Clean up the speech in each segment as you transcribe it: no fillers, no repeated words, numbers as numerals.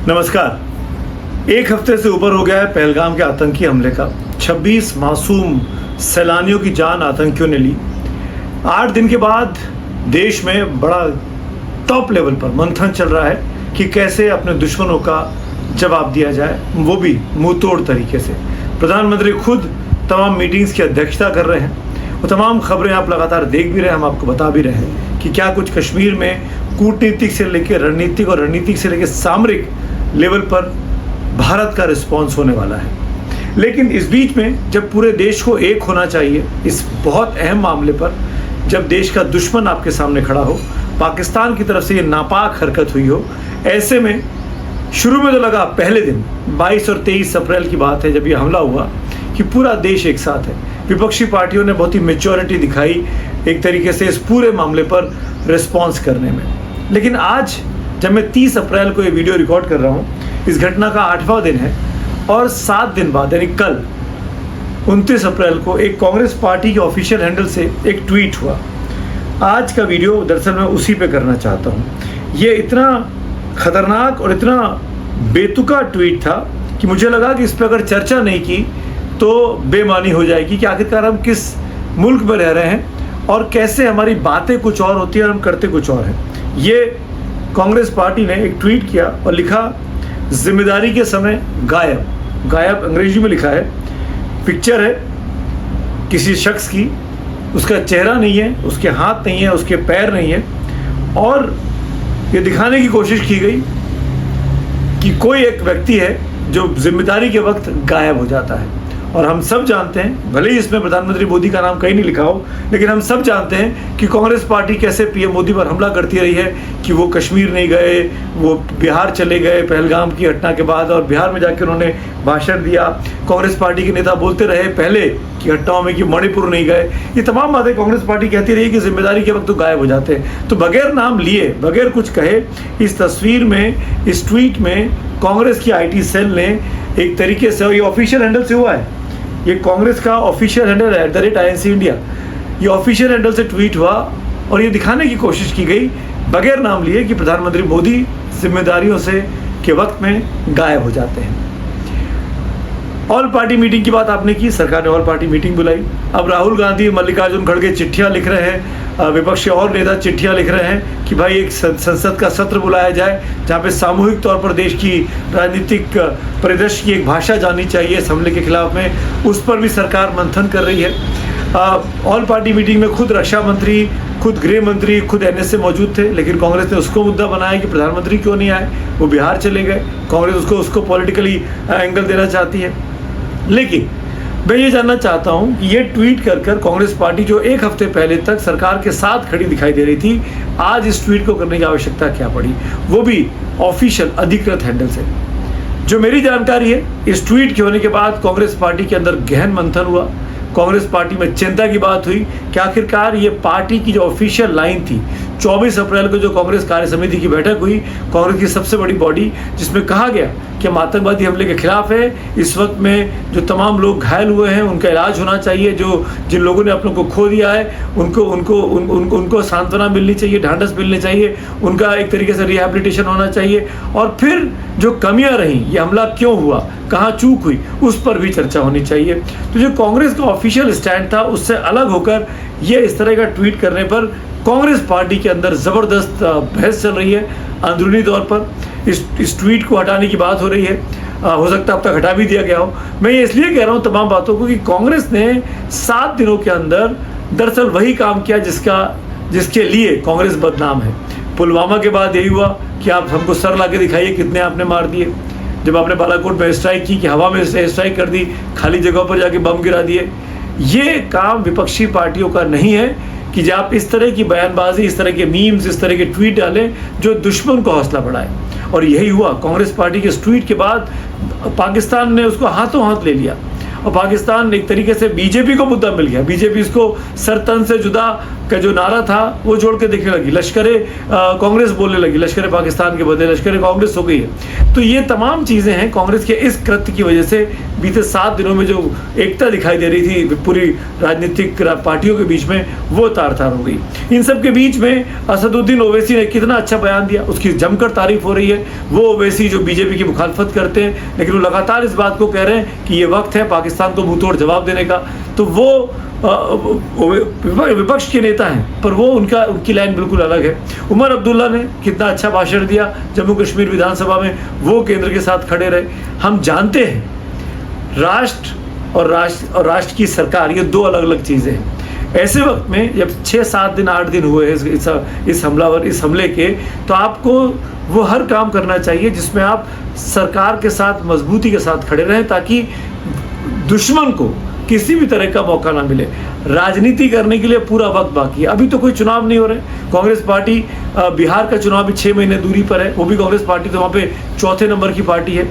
नमस्कार। एक हफ्ते से ऊपर हो गया है पहलगाम के आतंकी हमले का। 26 मासूम सैलानियों की जान आतंकियों ने ली। 8 दिन के बाद देश में बड़ा टॉप लेवल पर मंथन चल रहा है कि कैसे अपने दुश्मनों का जवाब दिया जाए, वो भी मुंह तोड़ तरीके से। प्रधानमंत्री खुद तमाम मीटिंग्स की अध्यक्षता कर रहे हैं। वो तमाम खबरें आप लगातार देख भी रहे हैं, हम आपको बता भी रहे हैं कि क्या कुछ कश्मीर में कूटनीतिक से लेकर रणनीतिक और रणनीतिक से लेकर सामरिक लेवल पर भारत का रिस्पॉन्स होने वाला है। लेकिन इस बीच में जब पूरे देश को एक होना चाहिए इस बहुत अहम मामले पर, जब देश का दुश्मन आपके सामने खड़ा हो, पाकिस्तान की तरफ से ये नापाक हरकत हुई हो, ऐसे में शुरू में तो लगा पहले दिन 22 और 23 अप्रैल की बात है जब ये हमला हुआ कि पूरा देश एक साथ है। विपक्षी पार्टियों ने बहुत ही मैच्योरिटी दिखाई एक तरीके से इस पूरे मामले पर रिस्पॉन्स करने में। लेकिन आज जब मैं 30 अप्रैल को ये वीडियो रिकॉर्ड कर रहा हूँ, इस घटना का 8वां दिन है और 7 दिन बाद यानी कल 29 अप्रैल को एक कांग्रेस पार्टी के ऑफिशियल हैंडल से एक ट्वीट हुआ। आज का वीडियो दरअसल मैं उसी पे करना चाहता हूँ। ये इतना खतरनाक और इतना बेतुका ट्वीट था कि मुझे लगा कि इस पर अगर चर्चा नहीं की तो बेमानी हो जाएगी कि आखिरकार हम किस मुल्क में रह रहे हैं और कैसे हमारी बातें कुछ और होती हैं और हम करते कुछ और हैं। ये कांग्रेस पार्टी ने एक ट्वीट किया और लिखा, जिम्मेदारी के समय गायब। गायब अंग्रेजी में लिखा है, पिक्चर है किसी शख्स की, उसका चेहरा नहीं है, उसके हाथ नहीं है, उसके पैर नहीं है, और ये दिखाने की कोशिश की गई कि कोई एक व्यक्ति है जो जिम्मेदारी के वक्त गायब हो जाता है। और हम सब जानते हैं, भले ही इसमें प्रधानमंत्री मोदी का नाम कहीं नहीं लिखा हो, लेकिन हम सब जानते हैं कि कांग्रेस पार्टी कैसे पीएम मोदी पर हमला करती रही है कि वो कश्मीर नहीं गए, वो बिहार चले गए पहलगाम की घटना के बाद, और बिहार में जाकर उन्होंने भाषण दिया। कांग्रेस पार्टी के नेता बोलते रहे पहले की घटनाओं में कि मणिपुर नहीं गए। ये तमाम बातें कांग्रेस पार्टी कहती रही कि जिम्मेदारी के वक्त तो गायब हो जाते हैं। तो बगैर नाम लिए, बगैर कुछ कहे, इस तस्वीर में, इस ट्वीट में कांग्रेस की IT सेल ने एक तरीके से, और ये ऑफिशियल हैंडल से हुआ है, ये कांग्रेस का ऑफिशियल हैंडल है @INC इंडिया, ये ऑफिशियल हैंडल से ट्वीट हुआ और ये दिखाने की कोशिश की गई बगैर नाम लिए कि प्रधानमंत्री मोदी जिम्मेदारियों से के वक्त में गायब हो जाते हैं। ऑल पार्टी मीटिंग की बात आपने की, सरकार ने ऑल पार्टी मीटिंग बुलाई। अब राहुल गांधी, मल्लिकार्जुन खड़गे चिट्ठियां लिख रहे हैं, विपक्ष के और नेता चिट्ठियां लिख रहे हैं कि भाई एक संसद का सत्र बुलाया जाए जहां पे सामूहिक तौर पर देश की राजनीतिक परिदृश्य की एक भाषा जाननी चाहिए इस हमले के खिलाफ में। उस पर भी सरकार मंथन कर रही है। ऑल पार्टी मीटिंग में खुद रक्षा मंत्री, खुद गृह मंत्री, खुद NSA मौजूद थे, लेकिन कांग्रेस ने उसको मुद्दा बनाया कि प्रधानमंत्री क्यों नहीं आए, वो बिहार चले गए। कांग्रेस उसको पॉलिटिकली एंगल देना चाहती है। लेकिन मैं ये जानना चाहता हूँ कि ये ट्वीट कर कांग्रेस पार्टी जो एक हफ्ते पहले तक सरकार के साथ खड़ी दिखाई दे रही थी, आज इस ट्वीट को करने की आवश्यकता क्या पड़ी, वो भी ऑफिशियल अधिकृत हैंडल से। जो मेरी जानकारी है, इस ट्वीट के होने के बाद कांग्रेस पार्टी के अंदर गहन मंथन हुआ। कांग्रेस पार्टी में चिंता की बात हुई कि आखिरकार ये पार्टी की जो ऑफिशियल लाइन थी, 24 अप्रैल को जो कांग्रेस कार्य समिति की बैठक हुई, कांग्रेस की सबसे बड़ी बॉडी, जिसमें कहा गया कि हम आतंकवादी हमले के खिलाफ है। इस वक्त में जो तमाम लोग घायल हुए हैं उनका इलाज होना चाहिए, जिन लोगों ने अपनों को खो दिया है उनको सांत्वना मिलनी चाहिए, ढांढस मिलनी चाहिए, उनका एक तरीके से रिहैबिलिटेशन होना चाहिए, और फिर जो कमियां रहीं, ये हमला क्यों हुआ, कहाँ चूक हुई, उस पर भी चर्चा होनी चाहिए। तो जो कांग्रेस का ऑफिशियल स्टैंड था उससे अलग होकर ये इस तरह का ट्वीट करने पर कांग्रेस पार्टी के अंदर ज़बरदस्त बहस चल रही है अंदरूनी तौर पर। इस ट्वीट को हटाने की बात हो रही है, हो सकता है अब तक हटा भी दिया गया हो। मैं ये इसलिए कह रहा हूँ तमाम बातों को कि कांग्रेस ने 7 दिनों के अंदर दरअसल वही काम किया जिसके लिए कांग्रेस बदनाम है। पुलवामा के बाद यही हुआ कि आप हमको सर ला के दिखाइए कितने आपने मार दिए। जब आपने बालाकोट में स्ट्राइक की कि हवा में स्ट्राइक कर दी, खाली जगहों पर जाके बम गिरा दिए। ये काम विपक्षी पार्टियों का नहीं है कि जब आप इस तरह की बयानबाजी, इस तरह के मीम्स, इस तरह के ट्वीट डालें जो दुश्मन को हौसला बढ़ाए। और यही हुआ, कांग्रेस पार्टी के इस ट्वीट के बाद पाकिस्तान ने उसको हाथों हाथ ले लिया और पाकिस्तान एक तरीके से बीजेपी को मुद्दा मिल गया। बीजेपी इसको सरतन से जुदा का जो नारा था वो जोड़ के देखने लगी, लश्कर कांग्रेस बोलने लगी, लश्कर पाकिस्तान के बदले लश्कर कांग्रेस हो गई है। तो ये तमाम चीज़ें हैं कांग्रेस के इस कृत्य की वजह से बीते 7 दिनों में जो एकता दिखाई दे रही थी पूरी राजनीतिक पार्टियों के बीच में, वो तार-तार हो गई। इन सब के बीच में असदुद्दीन ओवैसी ने कितना अच्छा बयान दिया, उसकी जमकर तारीफ हो रही है। वो ओवैसी जो बीजेपी की मुखालफत करते हैं, लेकिन वो लगातार इस बात को कह रहे हैं कि ये वक्त है पाकिस्तान को मुंहतोड़ जवाब देने का। तो वो विपक्ष के नेता हैं, पर वो उनकी लाइन बिल्कुल अलग है। उमर अब्दुल्ला ने कितना अच्छा भाषण दिया जम्मू कश्मीर विधानसभा में, वो केंद्र के साथ खड़े रहे। हम जानते हैं राष्ट्र और राष्ट्र की सरकार, ये दो अलग अलग चीज़ें हैं। ऐसे वक्त में जब 6-7 दिन 8 दिन हुए इस हमले के, तो आपको वो हर काम करना चाहिए जिसमें आप सरकार के साथ मजबूती के साथ खड़े रहें, ताकि दुश्मन को किसी भी तरह का मौका ना मिले। राजनीति करने के लिए पूरा वक्त बाकी है, अभी तो कोई चुनाव नहीं हो रहे। कांग्रेस पार्टी बिहार का चुनाव भी 6 महीने दूरी पर है, वो भी कांग्रेस पार्टी तो वहाँ पे 4थे नंबर की पार्टी है,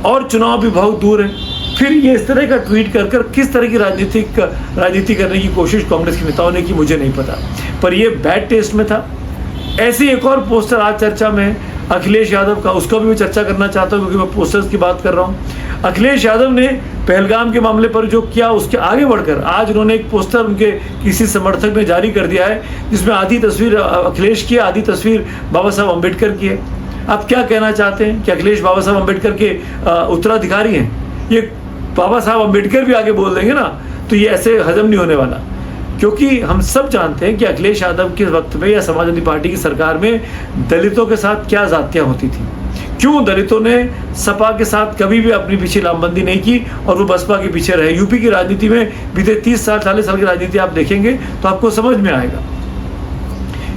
और चुनाव भी बहुत दूर है। फिर ये इस तरह का ट्वीट कर किस तरह की राजनीति करने की कोशिश कांग्रेस के नेताओं ने की, मुझे नहीं पता, पर ये बैड टेस्ट में था। ऐसे एक और पोस्टर आज चर्चा में है अखिलेश यादव का, उसका भी मैं चर्चा करना चाहता हूँ क्योंकि मैं पोस्टर्स की बात कर रहा हूँ। अखिलेश यादव ने पहलगाम के मामले पर जो किया, उसके आगे बढ़कर आज उन्होंने एक पोस्टर उनके किसी समर्थक ने जारी कर दिया है, जिसमें आधी तस्वीर अखिलेश की है, आधी तस्वीर बाबा साहब अम्बेडकर की है। आप क्या कहना चाहते हैं कि अखिलेश बाबा साहब अम्बेडकर के उत्तराधिकारी हैं? ये बाबा साहब अम्बेडकर भी आगे बोल देंगे ना, तो ये ऐसे हजम नहीं होने वाला, क्योंकि हम सब जानते हैं कि अखिलेश यादव के वक्त में या समाजवादी पार्टी की सरकार में दलितों के साथ क्या जातियाँ होती थी, क्यों दलितों ने सपा के साथ कभी भी अपनी पीछे लामबंदी नहीं की और वो बसपा के पीछे रहे। यूपी की राजनीति में बीते 30 साल 40 साल की राजनीति आप देखेंगे तो आपको समझ में आएगा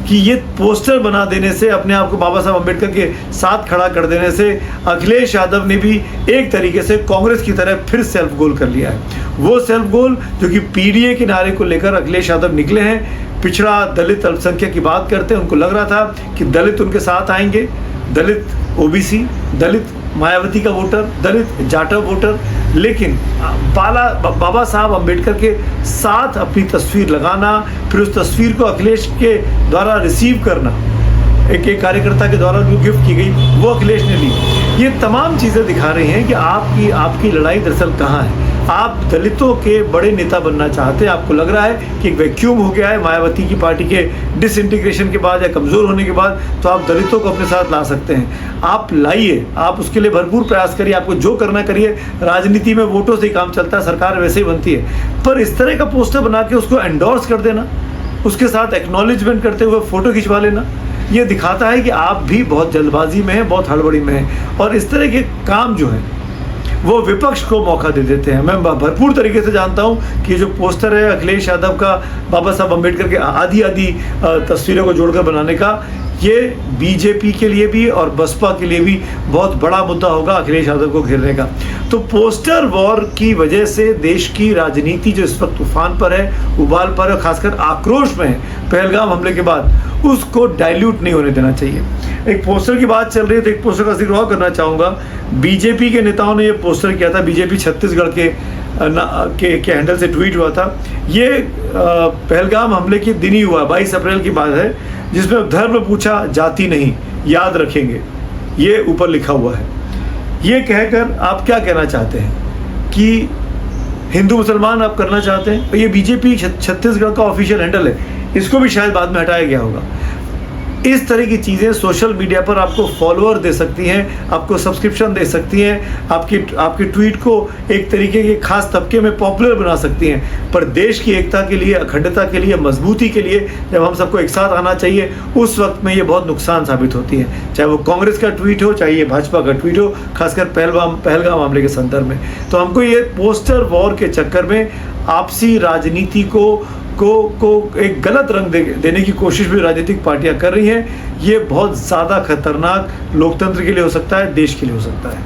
कि ये पोस्टर बना देने से, अपने आप को बाबा साहब अम्बेडकर के साथ खड़ा कर देने से अखिलेश यादव ने भी एक तरीके से कांग्रेस की तरह फिर सेल्फ गोल कर लिया है। वो सेल्फ गोल जो कि पीडीए के नारे को लेकर अखिलेश यादव निकले हैं। पिछड़ा दलित अल्पसंख्यक की बात करते हैं, उनको लग रहा था कि दलित उनके साथ आएंगे, दलित ओबीसी, दलित मायावती का वोटर, दलित जाटव वोटर, लेकिन बाबा साहब अम्बेडकर के साथ अपनी तस्वीर लगाना, फिर उस तस्वीर को अखिलेश के द्वारा रिसीव करना, एक कार्यकर्ता के द्वारा जो गिफ्ट की गई वो अखिलेश ने ली। ये तमाम चीज़ें दिखा रही हैं कि आपकी लड़ाई दरअसल कहाँ है। आप दलितों के बड़े नेता बनना चाहते हैं, आपको लग रहा है कि एक वैक्यूम हो गया है मायावती की पार्टी के डिसइंटीग्रेशन के बाद या कमज़ोर होने के बाद, तो आप दलितों को अपने साथ ला सकते हैं। आप लाइए, आप उसके लिए भरपूर प्रयास करिए, आपको जो करना करिए। राजनीति में वोटों से ही काम चलता है, सरकार वैसे ही बनती है। पर इस तरह का पोस्टर बना के उसको एंडोर्स कर देना, उसके साथ एक्नॉलेजमेंट करते हुए फ़ोटो खिंचवा लेना, ये दिखाता है कि आप भी बहुत जल्दबाजी में हैं, बहुत हड़बड़ी में हैं, और इस तरह के काम जो हैं वो विपक्ष को मौका दे देते हैं। मैं भरपूर तरीके से जानता हूं कि जो पोस्टर है अखिलेश यादव का बाबा साहब अम्बेडकर के आधी तस्वीरों को जोड़कर बनाने का, ये बीजेपी के लिए भी और बसपा के लिए भी बहुत बड़ा मुद्दा होगा अखिलेश यादव को घेरने का। तो पोस्टर वॉर की वजह से देश की राजनीति जो इस वक्त तूफान पर है, उबाल पर है, खासकर आक्रोश में है पहलगाम हमले के बाद, उसको डाइल्यूट नहीं होने देना चाहिए। एक पोस्टर की बात चल रही है तो एक पोस्टर का जिक्र और करना चाहूँगा। बीजेपी के नेताओं ने ये पोस्टर किया था, बीजेपी छत्तीसगढ़ के हैंडल से ट्वीट हुआ था। ये पहलगाम हमले के दिन ही हुआ, 22 अप्रैल की बात है, जिसमें धर्म पूछा जाति नहीं, याद रखेंगे, ये ऊपर लिखा हुआ है। ये कहकर आप क्या कहना चाहते हैं कि हिंदू मुसलमान आप करना चाहते हैं? ये बीजेपी छत्तीसगढ़ का ऑफिशियल हैंडल है, इसको भी शायद बाद में हटाया गया होगा। इस तरह की चीज़ें सोशल मीडिया पर आपको फॉलोअर दे सकती हैं, आपको सब्सक्रिप्शन दे सकती हैं, आपकी ट्वीट को एक तरीके के खास तबके में पॉपुलर बना सकती हैं। पर देश की एकता के लिए, अखंडता के लिए, मजबूती के लिए जब हम सबको एक साथ आना चाहिए, उस वक्त में ये बहुत नुकसान साबित होती है, चाहे वो कांग्रेस का ट्वीट हो, चाहे ये भाजपा का ट्वीट हो, खासकर पहलगाम मामले के संदर्भ में। तो हमको ये पोस्टर वॉर के चक्कर में आपसी राजनीति को एक गलत रंग देने की कोशिश भी राजनीतिक पार्टियां कर रही हैं। ये बहुत ज़्यादा खतरनाक लोकतंत्र के लिए हो सकता है, देश के लिए हो सकता है।